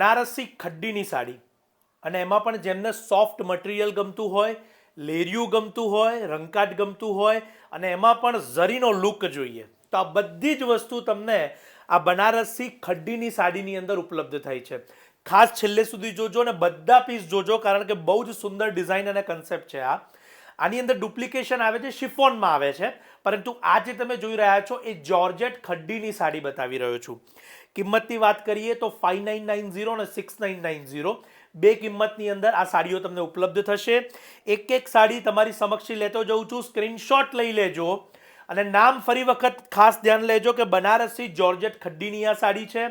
બનારસી ખડ્ડીની સાડી અને એમાં પણ જેમને સોફ્ટ મટીરિયલ ગમતું હોય, લેરિયું ગમતું હોય, રંકાટ ગમતું હોય અને એમાં પણ ઝરીનો લુક જોઈએ તો આ બધી જ વસ્તુ તમને આ બનારસી ખડ્ડીની સાડીની અંદર ઉપલબ્ધ થાય છે. ખાસ છેલ્લે સુધી જોજો અને બધા પીસ જોજો, કારણ કે બહુ જ સુંદર ડિઝાઇન અને કન્સેપ્ટ છે. આની અંદર ડુપ્લિકેશન આવે છે, શિફોનમાં આવે છે, પરંતુ આ જે તમે જોઈ રહ્યા છો એ જોર્જેટ ખડ્ડીની સાડી બતાવી રહ્યો છું. કિંમતની વાત કરીએ તો 5990 અને 6990 બે કિંમતની અંદર આ સાડીઓ તમને ઉપલબ્ધ થશે. એક એક સાડી તમારી સમક્ષ લેતો જઉં છું, સ્ક્રીનશોટ લઈ લેજો અને નામ ફરી વખત ખાસ ધ્યાન લેજો કે બનારસી જોર્જેટ ખડ્ડીની આ સાડી છે.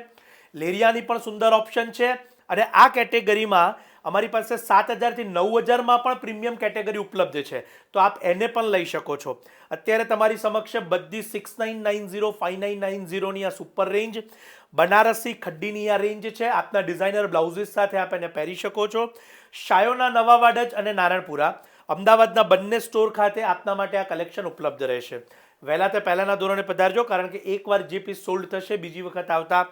લેરિયાની પણ સુંદર ઓપ્શન છે અને આ કેટેગરીમાં અમારી પાસે 7000 થી 9000 પણ પ્રીમિયમ કેટેગરી ઉપલબ્ધ છે, તો આપ એને પણ લઈ શકો છો. અત્યારે તમારી સમક્ષ બધી 6990 5990 ની આ સુપર રેન્જ બનારસી ખડ્ડીની આ રેન્જ છે. આપના ડિઝાઇનર બ્લાઉઝીસ સાથે આપ એને પહેરી શકો છો. શાયોના નવાવાડજ અને નારણપુરા અમદાવાદના બંને સ્ટોર ખાતે આપના માટે આ કલેક્શન ઉપલબ્ધ રહેશે. વહેલા તે પહેલાના ધોરણે પધારજો, કારણ કે એકવાર જે પીસ સોલ્ડ થશે બીજી વખત આવતા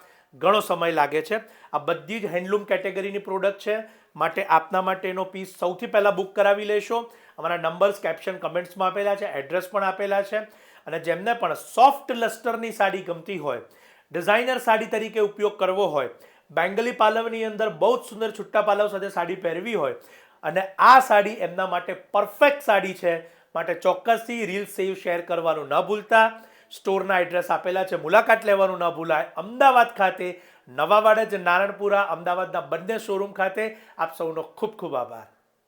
ઘણો સમય લાગે છે. આ બધી જ હેન્ડલૂમ કેટેગરીની પ્રોડક્ટ છે, માટે આપના માટેનો પીસ સૌથી પહેલાં બુક કરાવી લેશો. અમારા નંબર્સ કેપ્શન કમેન્ટ્સમાં આપેલા છે, એડ્રેસ પણ આપેલા છે. અને જેમને પણ સોફ્ટ લસ્ટરની સાડી ગમતી હોય, ડિઝાઇનર સાડી તરીકે ઉપયોગ કરવો હોય, બેંગલી પાલવની અંદર બહુ જ સુંદર છુટ્ટા પાલવ સાથે સાડી પહેરવી હોય અને આ સાડી એમના માટે પરફેક્ટ સાડી છે, માટે ચોક્કસથી રીલ સેવ શેર કરવાનું ન ભૂલતા. સ્ટોરના એડ્રેસ આપેલા છે, મુલાકાત લેવાનું ન ભૂલાય. અમદાવાદ ખાતે નવાવાડજ નારણપુરા અમદાવાદના બંને શોરૂમ ખાતે આપ સૌનો ખૂબ ખૂબ આભાર.